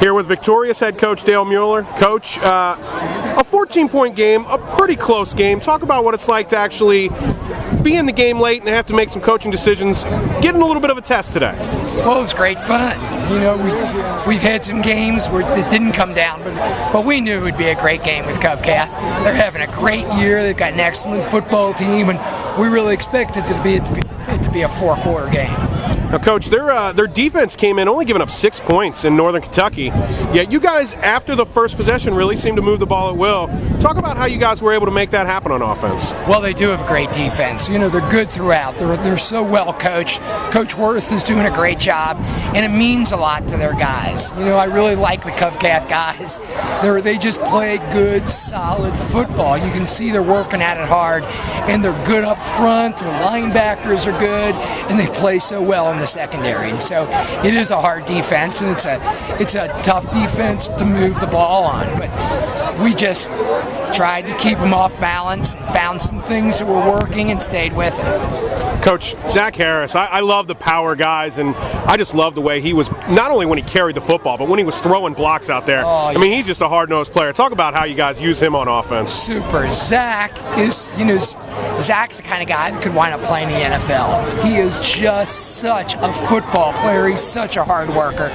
Here with Victorious head coach Dale Mueller. Coach, a 14-point game, a pretty close game. Talk about what it's like to actually be in the game late and have to make some coaching decisions, getting a little bit of a test today. Well, it was great fun. You know, we've had some games where it didn't come down, but we knew it would be a great game with Cov Cath. They're having a great year. They've got an excellent football team, and we really expected it to be a four-quarter game. Now, Coach, their defense came in only giving up 6 points in Northern Kentucky, yet you guys, after the first possession, really seemed to move the ball at will. Talk about how you guys were able to make that happen on offense. Well, they do have a great defense. You know, they're good throughout. They're so well coached. Coach Worth is doing a great job, and it means a lot to their guys. You know, I really like the Cov Cath guys. They just play good, solid football. You can see they're working at it hard, and they're good up front. Their linebackers are good, and they play so well in the secondary. And so it is a hard defense, and it's a tough defense to move the ball on. But we just tried to keep them off balance, found some things that were working, and stayed with it. Coach, Zach Harris, I love the power guys, and I just love the way he was, not only when he carried the football, but when he was throwing blocks out there. Oh, yeah. I mean, he's just a hard-nosed player. Talk about how you guys use him on offense. Super. Zach is, you know, Zach's the kind of guy that could wind up playing the NFL. He is just such a football player. He's such a hard worker.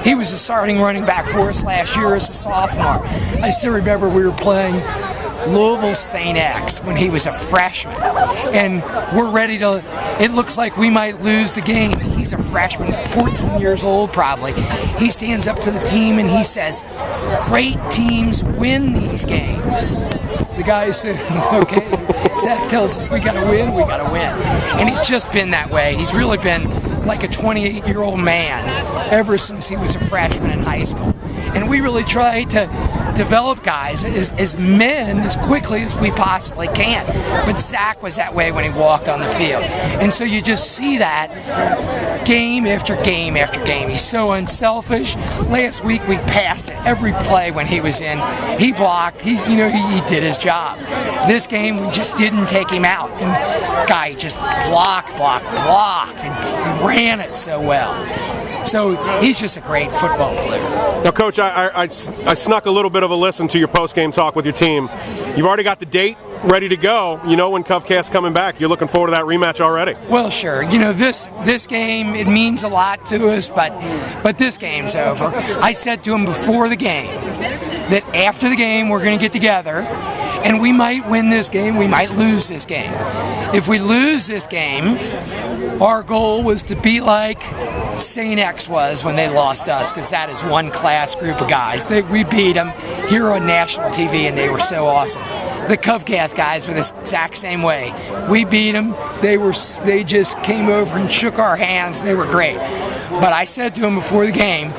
He was a starting running back for us last year as a sophomore. I still remember we were playing Louisville St. X when he was a freshman, and we're ready to, it looks like we might lose the game. He's a freshman, 14 years old probably. He stands up to the team and he says, "Great teams win these games." The guy said, "Okay." Zach tells us we gotta win, we gotta win. And he's just been that way. He's really been like a 28-year-old man ever since he was a freshman in high school. And we really try to develop guys as men as quickly as we possibly can. But Zach was that way when he walked on the field. And so you just see that game after game after game. He's so unselfish. Last week we passed every play when he was in. He blocked. He did his job. This game we just didn't take him out. And guy just blocked, and he ran it so well. So he's just a great football player. Now, Coach, I snuck a little bit of a listen to your post-game talk with your team. You've already got the date ready to go. You know when Cov Cath's coming back. You're looking forward to that rematch already. Well, sure. You know, this game, it means a lot to us, but this game's over. I said to him before the game that after the game we're going to get together, and we might win this game, we might lose this game. If we lose this game, our goal was to be like St. X was when they lost us, because that is one class group of guys. We beat them here on national TV, and they were so awesome. The Cov Cath guys were the exact same way. We beat them. They just came over and shook our hands. They were great. But I said to them before the game,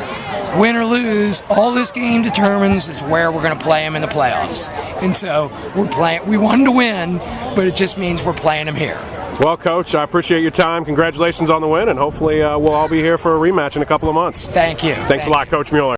win or lose, all this game determines is where we're going to play them in the playoffs. And so we wanted to win, but it just means we're playing them here. Well, Coach, I appreciate your time. Congratulations on the win, and hopefully we'll all be here for a rematch in a couple of months. Thank you. Thanks a lot, Coach Mueller.